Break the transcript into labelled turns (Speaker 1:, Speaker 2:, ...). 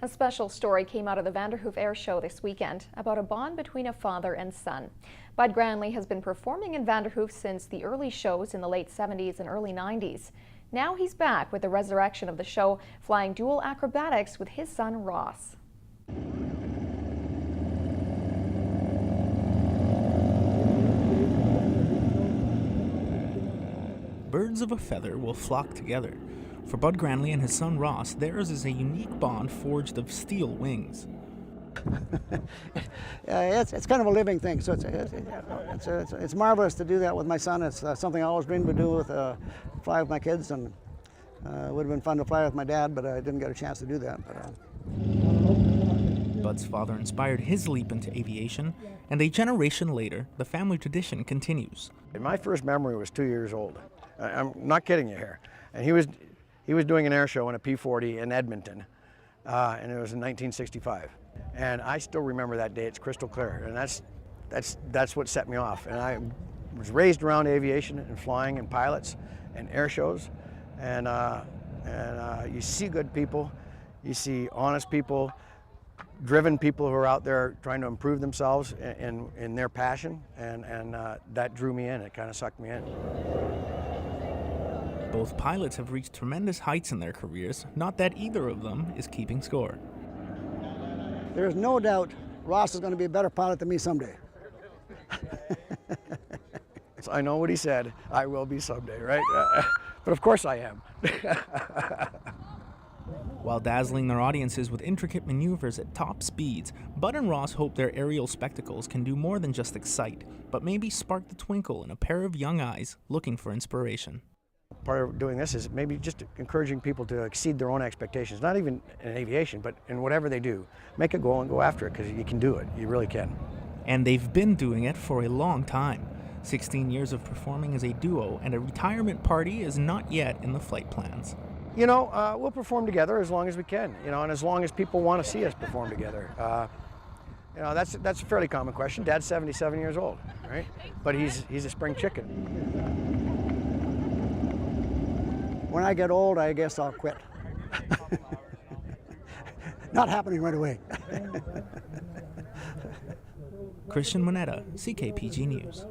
Speaker 1: A special story came out of the Vanderhoof Airshow this weekend about a bond between a father and son. Bud Granley has been performing in Vanderhoof since the early shows in the late 70s and early 90s. Now he's back with the resurrection of the show, flying dual acrobatics with his son Ross.
Speaker 2: Birds of a feather will flock together. For Bud Granley and his son Ross, theirs is a unique bond forged of steel wings.
Speaker 3: It's kind of a living thing, so it's marvelous to do that with my son. It's something I always dreamed to do with fly with my kids, and it would have been fun to fly with my dad, but I didn't get a chance to do that.
Speaker 2: Bud's father inspired his leap into aviation, and a generation later, the family tradition continues.
Speaker 4: My first memory was 2 years old. I'm not kidding you here. And he was doing an air show in a P-40 in Edmonton, and it was in 1965. And I still remember that day. It's crystal clear, and that's what set me off. And I was raised around aviation and flying and pilots and air shows, and you see good people, you see honest people, driven people who are out there trying to improve themselves in their passion, and that drew me in. It kind of sucked me in.
Speaker 2: Both pilots have reached tremendous heights in their careers, not that either of them is keeping score.
Speaker 3: There's no doubt Ross is going to be a better pilot than me someday.
Speaker 4: I know what he said, I will be someday, right? But of course I am.
Speaker 2: While dazzling their audiences with intricate maneuvers at top speeds, Bud and Ross hope their aerial spectacles can do more than just excite, but maybe spark the twinkle in a pair of young eyes looking for inspiration.
Speaker 4: Part of doing this is maybe just encouraging people to exceed their own expectations, not even in aviation, but in whatever they do. Make a goal and go after it, because you can do it. You really can.
Speaker 2: And they've been doing it for a long time. 16 years of performing as a duo, and a retirement party is not yet in the flight plans.
Speaker 4: You know, we'll perform together as long as we can, you know, and as long as people want to see us perform together. You know, that's a fairly common question. Dad's 77 years old, right? But he's a spring chicken.
Speaker 3: When I get old, I guess I'll quit. Not happening right away.
Speaker 2: Christian Moneta, CKPG News.